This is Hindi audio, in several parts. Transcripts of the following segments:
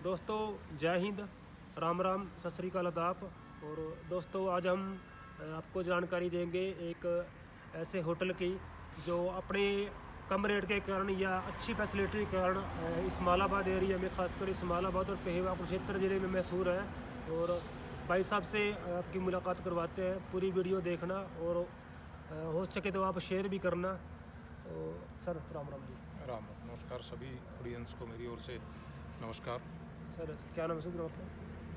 दोस्तों जय हिंद, राम राम, सत श्री अकाल, आदाब। और दोस्तों आज हम आपको जानकारी देंगे एक ऐसे होटल की जो अपने कम रेट के कारण या अच्छी फैसिलिटी के कारण इस्माइलाबाद एरिया में, खासकर इस्माइलाबाद और पेहवा कुरुक्षेत्र ज़िले में मशहूर है। और भाई साहब से आपकी मुलाकात करवाते हैं, पूरी वीडियो देखना और हो सके तो आप शेयर भी करना। तो सर राम राम जी। राम राम, नमस्कार सभी ऑडियंस को मेरी ओर से नमस्कार। सर क्या नाम है सर आपका?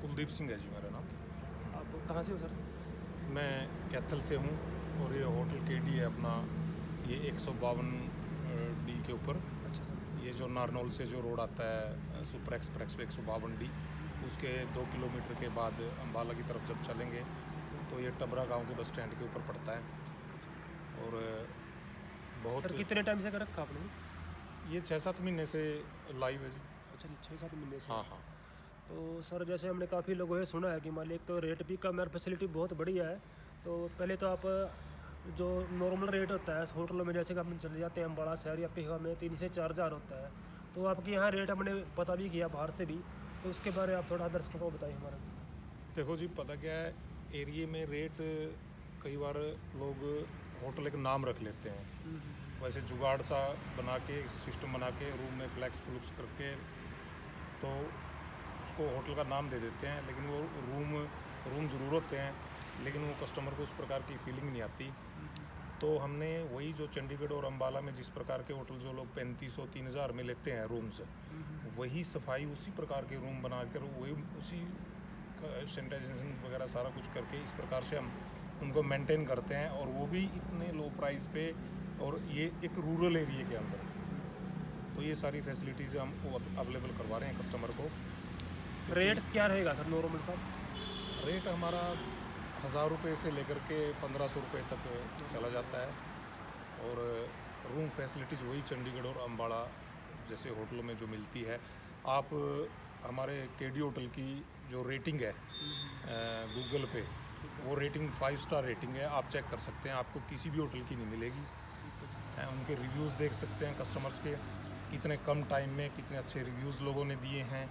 कुलदीप सिंह है जी मेरा नाम। आप कहाँ से हो सर? मैं कैथल से हूँ और ये होटल केडी है अपना, ये 152 डी के ऊपर। अच्छा सर। ये जो नारनौल से जो रोड आता है सुपर एक्सप्रेस 152 डी, उसके 2 किलोमीटर के बाद अम्बाला की तरफ जब चलेंगे तो ये टबरा गांव के बस स्टैंड के ऊपर पड़ता है। और बहुत सर कितने टाइम से कर रखा आपने? ये 6-7 महीने से लाइव है जी। अच्छा, 6-7 महीने से। हाँ हाँ। तो सर जैसे हमने काफ़ी लोगों से सुना है कि मान लीजिए तो रेट भी कम है और फैसिलिटी बहुत बढ़िया है। तो पहले तो आप जो नॉर्मल रेट होता है होटलों में, जैसे कि आप चले जाते हैं अम्बाड़ा शहर या पेहवा में 3 से 4 हज़ार होता है, तो आपके यहाँ रेट हमने पता भी किया बाहर से भी, तो उसके बारे में आप थोड़ा दर्शकों को बताइए हमारा। देखो जी, पता क्या है, एरिए में रेट कई बार लोग होटल एक नाम रख लेते हैं, वैसे जुगाड़ सा बना के सिस्टम बना के रूम में फ्लैक्स फ्लुक्स करके तो उसको होटल का नाम दे देते हैं, लेकिन वो रूम ज़रूर होते हैं, लेकिन वो कस्टमर को उस प्रकार की फीलिंग नहीं आती। तो हमने वही जो चंडीगढ़ और अम्बाला में जिस प्रकार के होटल जो लोग 3500-3000 में लेते हैं रूम्स, वही सफाई उसी प्रकार के रूम बनाकर वही उसी सैनिटाइजेशन वगैरह सारा कुछ करके इस प्रकार से हम उनको मेंटेन करते हैं, और वो भी इतने लो प्राइस पे, और ये एक रूरल एरिया के अंदर। तो ये सारी फैसिलिटीज़ हम अवेलेबल करवा रहे हैं कस्टमर को। रेट क्या रहेगा सर नॉर्मल साहब? रेट हमारा 1000 रुपये से लेकर के 1500 रुपये तक चला जाता है, और रूम फैसिलिटीज़ वही चंडीगढ़ और अम्बाड़ा जैसे होटलों में जो मिलती है। आप हमारे केडी होटल की जो रेटिंग है गूगल पे, वो रेटिंग 5 स्टार रेटिंग है, आप चेक कर सकते हैं, आपको किसी भी होटल की नहीं मिलेगी। उनके रिव्यूज़ देख सकते हैं कस्टमर्स के, कितने कम टाइम में कितने अच्छे रिव्यूज़ लोगों ने दिए हैं।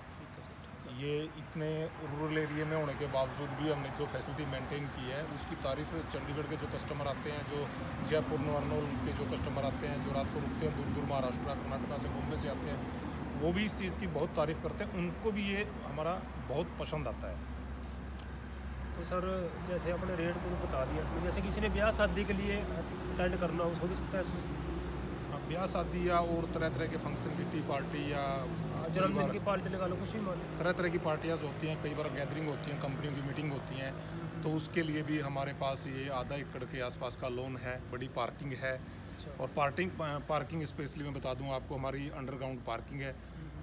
ये इतने रूरल एरिया में होने के बावजूद भी हमने जो फैसिलिटी मेंटेन की है, उसकी तारीफ़ चंडीगढ़ के जो कस्टमर आते हैं, जो जयपुर नारनौल के जो कस्टमर आते हैं, जो रात को रुकते हैं दूर दूर महाराष्ट्र कर्नाटका से बॉम्बे से आते हैं, वो भी इस चीज़ की बहुत तारीफ़ करते हैं, उनको भी ये हमारा बहुत पसंद आता है। तो सर जैसे अपने रेट को बता दिया, जैसे किसी ने ब्याह शादी के लिए अटेंड करना हो उसको भी सकता है इसमें? ब्याह शादी या और तरह तरह के फंक्शन, किट्टी पार्टी या जन्मदिन की पार्टी लगा लो, कुछ भी मान लो। तरह तरह की पार्टियाँ होती हैं, कई बार गैदरिंग होती हैं, कंपनियों की मीटिंग होती हैं, तो उसके लिए भी हमारे पास ये आधा एकड़ के आसपास का लोन है, बड़ी पार्किंग है। और पार्किंग स्पेशली मैं बता दूं आपको, हमारी अंडरग्राउंड पार्किंग है।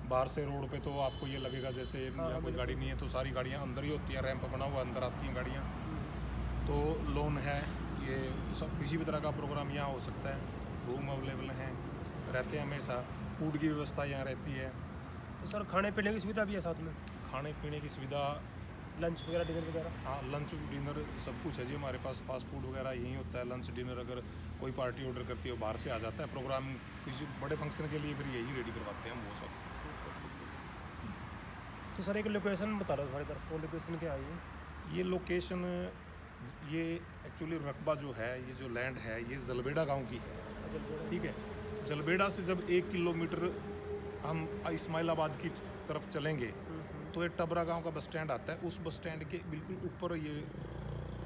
बाहर से रोड पे तो आपको ये लगेगा जैसे यहाँ कोई गाड़ी नहीं है, तो सारी गाड़ियाँ अंदर ही होती हैं, रैंप बना हुआ अंदर आती हैं गाड़ियाँ। तो लोन है, ये सब किसी भी तरह का प्रोग्राम यहाँ हो सकता है। रूम अवेलेबल हैं, रहते हैं हमेशा, फूड की व्यवस्था यहाँ रहती है। तो सर खाने पीने की सुविधा भी है साथ में? खाने पीने की सुविधा, लंच वगैरह, डिनर वगैरह? हाँ, लंच डिनर सब कुछ है जी हमारे पास। फास्ट फूड वगैरह यहीं होता है। लंच डिनर अगर कोई पार्टी ऑर्डर करती है, बाहर से आ जाता है प्रोग्राम किसी बड़े फंक्शन के लिए, फिर यही रेडी करवाते हैं हम वो सब। तो सर एक लोकेशन बता रहा हूँ हमारे दर्शकों, लोकेशन क्या है ये लोकेशन, ये एक्चुअली रकबा जो है, ये जो लैंड है, ये जलबेड़ा गाँव की है, ठीक है। जलबेड़ा से जब 1 किलोमीटर हम इस्माइलाबाद की तरफ चलेंगे तो एक टबरा गांव का बस स्टैंड आता है, उस बस स्टैंड के बिल्कुल ऊपर ये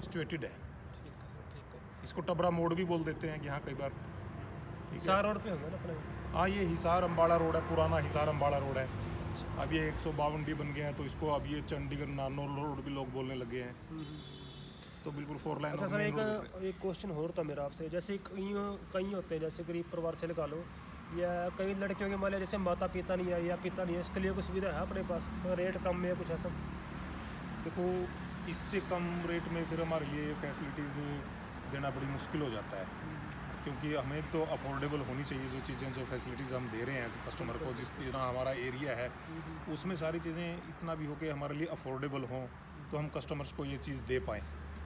सिचुएटेड है। ठीक है। इसको टबरा मोड़ भी बोल देते हैं कि हाँ, कई बार हिसार रोड पे होगा ना अपना? हाँ, ये हिसार अम्बाड़ा रोड है, पुराना हिसार अम्बाड़ा रोड है। अब ये 152 डी बन गया है, तो इसको अब ये चंडीगढ़ नारनौल रोड भी लोग बोलने लगे हैं। तो बिल्कुल 4 लाइन। अच्छा सर एक क्वेश्चन और था मेरा आपसे, जैसे कई होते हैं, जैसे गरीब परिवार से लगा लो, या कई लड़कियों के मान लिया जैसे माता पिता नहीं है या पिता नहीं है, इसके लिए कुछ सुविधा है अपने पास? रेट कम में कुछ ऐसा? देखो, इससे कम रेट में फिर हमारे लिए फैसिलिटीज़ देना बड़ी मुश्किल हो जाता है, क्योंकि हमें तो अफोर्डेबल होनी चाहिए जो चीज़ें, जो फैसिलिटीज़ हम दे रहे हैं कस्टमर को। जिस जितना हमारा एरिया है उसमें सारी चीज़ें इतना भी हो कि हमारे लिए अफोर्डेबल हों, तो हम कस्टमर्स को ये चीज़ दे पाएँ,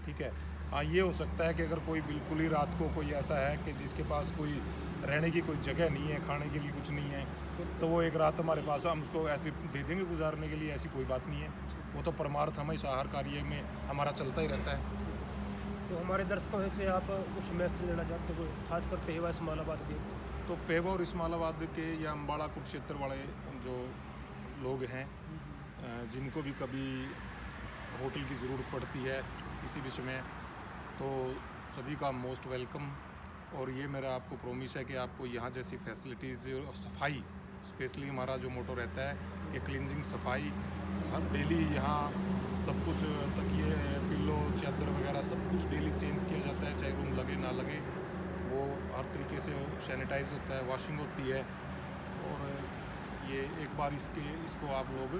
ठीक है। हाँ, ये हो सकता है कि अगर कोई बिल्कुल ही रात को कोई ऐसा है कि जिसके पास कोई रहने की कोई जगह नहीं है, खाने के लिए कुछ नहीं है, तो वो एक रात हमारे पास हम उसको ऐसे दे देंगे गुजारने के लिए, ऐसी कोई बात नहीं है। वो तो परमार्थ हमेशा आहार कार्य में हमारा चलता ही रहता है। तो हमारे दर्शकों से आप कुछ मैसेज देना चाहते हो, खासकर पेहवा इस्माइलाबाद के? तो पेहवा और इस्माइलाबाद के या अम्बाड़ा कुरुक्षेत्र वाले जो लोग हैं, जिनको भी कभी होटल की ज़रूरत पड़ती है किसी भी समय, तो सभी का मोस्ट वेलकम। और ये मेरा आपको प्रॉमिस है कि आपको यहाँ जैसी फैसिलिटीज़ और सफाई, स्पेशली हमारा जो मोटो रहता है कि क्लींजिंग, सफाई, हर डेली यहाँ सब कुछ, तकिए, पिल्लो, चादर वगैरह सब कुछ डेली चेंज किया जाता है, चाहे रूम लगे ना लगे, वो हर तरीके से सैनिटाइज होता है, वॉशिंग होती है। और ये एक बार इसको आप लोग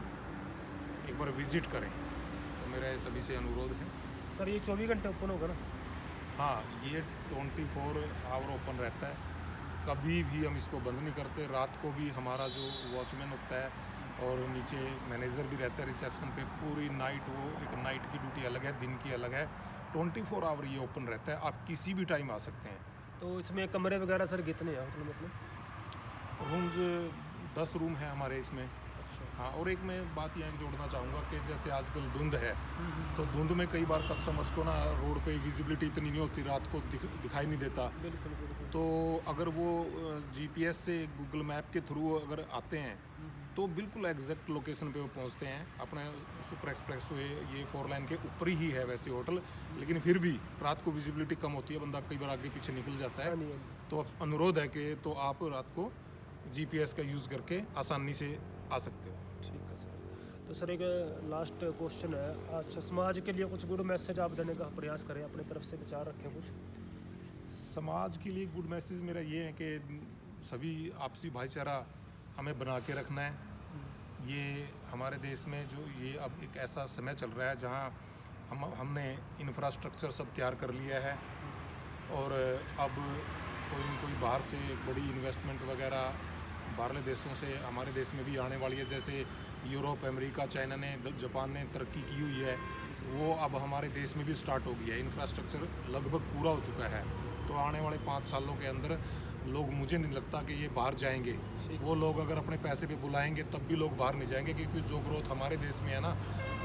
एक बार विज़िट करें, तो मेरा सभी से अनुरोध है। सर ये 24 घंटे ओपन होगा ना? हाँ, ये 24 आवर ओपन रहता है, कभी भी हम इसको बंद नहीं करते। रात को भी हमारा जो वॉचमैन होता है और नीचे मैनेजर भी रहता है रिसेप्शन पे, पूरी नाइट, वो एक नाइट की ड्यूटी अलग है, दिन की अलग है। 24 आवर ये ओपन रहता है, आप किसी भी टाइम आ सकते हैं। तो इसमें कमरे वगैरह सर कितने हैं होटल मतलब? रूम्स 10 रूम है हमारे इसमें। अच्छा। हाँ, और एक मैं बात यहाँ जोड़ना चाहूँगा कि जैसे आजकल धुंध है, तो धुंध में कई बार कस्टमर्स को ना रोड पे विजिबिलिटी इतनी नहीं होती, रात को दिखाई नहीं देता। बिल्कुल बिल्कुल। तो अगर वो जीपीएस से, गूगल मैप के थ्रू अगर आते हैं, तो बिल्कुल एग्जैक्ट लोकेशन पे वो पहुंचते हैं। अपने सुपर एक्सप्रेस वे, ये 4 लाइन के ऊपर ही है वैसे होटल, लेकिन फिर भी रात को विजिबिलिटी कम होती है, बंदा कई बार आगे पीछे निकल जाता है। तो अनुरोध है कि तो आप रात को जीपीएस का यूज़ करके आसानी से आ सकते हो। ठीक है सर। तो सर एक लास्ट क्वेश्चन है, अच्छा समाज के लिए कुछ गुड मैसेज आप देने का प्रयास करें, अपने तरफ से विचार रखें कुछ? समाज के लिए गुड मैसेज मेरा ये है कि सभी आपसी भाईचारा हमें बना के रखना है। ये हमारे देश में जो ये अब एक ऐसा समय चल रहा है जहाँ हमने इंफ्रास्ट्रक्चर सब तैयार कर लिया है, और अब कोई बाहर से बड़ी इन्वेस्टमेंट वगैरह बाहरले देशों से हमारे देश में भी आने वाली है। जैसे यूरोप, अमेरिका, चाइना ने, जापान ने तरक्की की हुई है, वो अब हमारे देश में भी स्टार्ट हो गया है। इंफ्रास्ट्रक्चर लगभग पूरा हो चुका है, तो आने वाले 5 सालों के अंदर लोग, मुझे नहीं लगता कि ये बाहर जाएंगे। वो लोग अगर अपने पैसे पे बुलाएंगे तब भी लोग बाहर नहीं जाएंगे, क्योंकि जो ग्रोथ हमारे देश में है ना,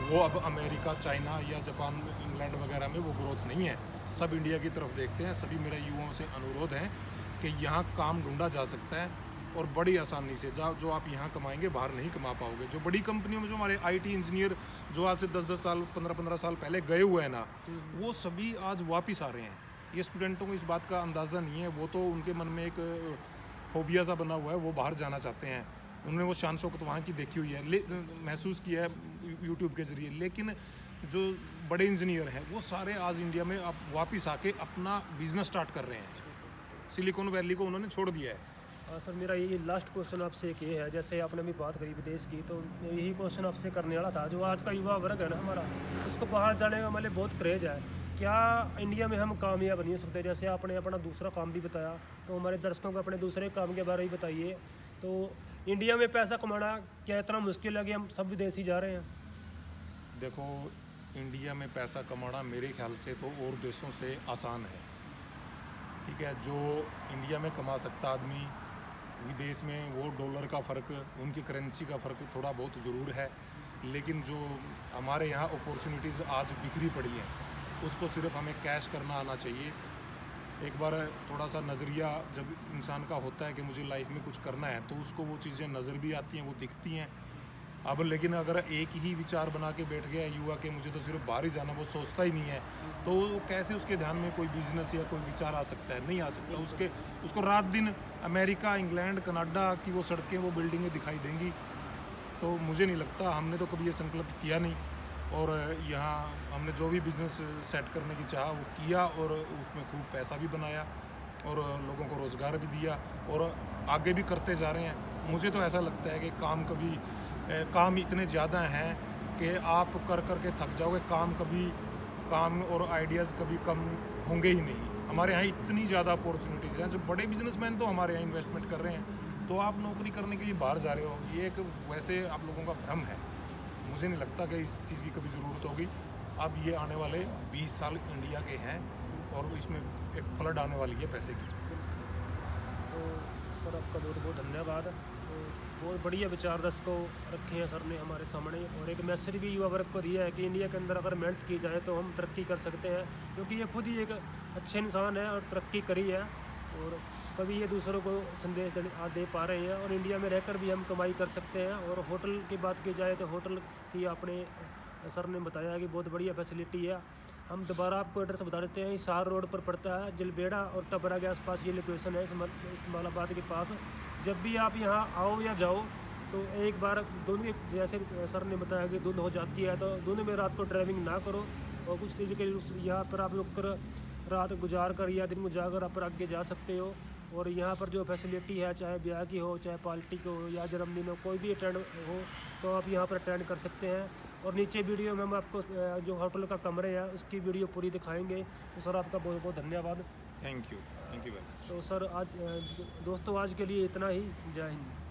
वो अब अमेरिका, चाइना या जापान, इंग्लैंड वगैरह में वो ग्रोथ नहीं है। सब इंडिया की तरफ देखते हैं। सभी मेरे युवाओं से अनुरोध है कि यहाँ काम ढूंढा जा सकता है, और बड़ी आसानी से जो आप यहाँ कमाएंगे बाहर नहीं कमा पाओगे। जो बड़ी कंपनियों में जो हमारे आईटी इंजीनियर जो आज से 10-10 साल, 15-15 साल पहले गए हुए हैं ना, वो सभी आज वापस आ रहे हैं। ये स्टूडेंटों को इस बात का अंदाज़ा नहीं है, वो तो उनके मन में एक फोबिया सा बना हुआ है, वो बाहर जाना चाहते हैं। उन्होंने वो शान शौकत वहाँ की देखी हुई है, महसूस किया है यूट्यूब के ज़रिए। लेकिन जो बड़े इंजीनियर हैं वो सारे आज इंडिया में अब वापस आके अपना बिजनेस स्टार्ट कर रहे हैं। सिलिकॉन वैली को उन्होंने छोड़ दिया है। सर मेरा ये लास्ट क्वेश्चन आपसे एक ये है, जैसे आपने भी बात करी विदेश की, तो यही क्वेश्चन आपसे करने वाला था। जो आज का युवा वर्ग है ना हमारा, उसको बाहर जाने का मतलब बहुत क्रेज़ है। क्या इंडिया में हम कामयाब नहीं हो सकते? जैसे आपने अपना दूसरा काम भी बताया, तो हमारे दर्शकों को अपने दूसरे काम के बारे में बताइए। तो इंडिया में पैसा कमाना क्या इतना मुश्किल है कि हम सब विदेशी जा रहे हैं? देखो, इंडिया में पैसा कमाना मेरे ख्याल से तो और देशों से आसान है। ठीक है, जो इंडिया में कमा सकता आदमी, विदेश में वो डॉलर का फ़र्क, उनकी करेंसी का फ़र्क थोड़ा बहुत ज़रूर है। लेकिन जो हमारे यहाँ अपॉर्चुनिटीज़ आज बिखरी पड़ी हैं, उसको सिर्फ हमें कैश करना आना चाहिए। एक बार थोड़ा सा नज़रिया जब इंसान का होता है कि मुझे लाइफ में कुछ करना है, तो उसको वो चीज़ें नज़र भी आती हैं, वो दिखती हैं। अब लेकिन अगर एक ही विचार बना के बैठ गया युवा के मुझे तो सिर्फ बाहर ही जाना, वो सोचता ही नहीं है, तो कैसे उसके ध्यान में कोई बिजनेस या कोई विचार आ सकता है? नहीं आ सकता। उसको रात दिन अमेरिका, इंग्लैंड, कनाडा की वो सड़कें, वो बिल्डिंगें दिखाई देंगी। तो मुझे नहीं लगता, हमने तो कभी ये संकल्प किया नहीं, और यहाँ हमने जो भी बिज़नेस सेट करने की चाहा वो किया, और उसमें खूब पैसा भी बनाया, और लोगों को रोज़गार भी दिया, और आगे भी करते जा रहे हैं। मुझे तो ऐसा लगता है कि काम इतने ज़्यादा हैं कि आप कर के थक जाओगे। काम और आइडियाज़ कभी कम होंगे ही नहीं। हमारे यहाँ इतनी ज़्यादा अपॉर्चुनिटीज़ हैं। जो बड़े बिजनेसमैन तो हमारे यहाँ इन्वेस्टमेंट कर रहे हैं, तो आप नौकरी करने के लिए बाहर जा रहे हो, ये एक वैसे आप लोगों का भ्रम है। मुझे नहीं लगता कि इस चीज़ की कभी ज़रूरत होगी। अब ये आने वाले 20 साल इंडिया के हैं और इसमें एक फ्लड आने वाली है पैसे की। तो सर आपका बहुत बहुत धन्यवाद। तो बहुत बढ़िया विचार को रखे हैं सर ने हमारे सामने, और एक मैसेज भी युवा वर्ग को दिया है कि इंडिया के अंदर अगर मेहनत की जाए तो हम तरक्की कर सकते हैं, क्योंकि ये खुद ही एक अच्छे इंसान है और तरक्की करी है, और कभी ये दूसरों को संदेश दे पा रहे हैं, और इंडिया में रहकर भी हम कमाई कर सकते हैं। और होटल की बात की जाए तो होटल की आपने सर ने बताया कि बहुत बढ़िया फैसिलिटी है। हम दोबारा आपको एड्रेस बता देते हैं, हिसार रोड पर पड़ता है, जलबेड़ा और टबरा के आसपास ये लोकेशन है, इस्माइलाबाद के पास। जब भी आप यहाँ आओ या जाओ तो एक बार दोनों, जैसे सर ने बताया कि धुंध हो जाती है तो दोनों में रात को ड्राइविंग ना करो, और कुछ तरीके यहाँ पर आप रुक कर रात गुजार कर या दिन गुजार कर आप आगे जा सकते हो। और यहाँ पर जो फैसिलिटी है, चाहे ब्याह की हो, चाहे पार्टी की हो या जन्मदिन हो, कोई भी अटेंड हो तो आप यहाँ पर अटेंड कर सकते हैं। और नीचे वीडियो में हम आपको जो होटल का कमरे है उसकी वीडियो पूरी दिखाएंगे। तो सर आपका बहुत बहुत धन्यवाद। Thank you very much. तो सर आज दोस्तों आज के लिए इतना ही। जय हिंद।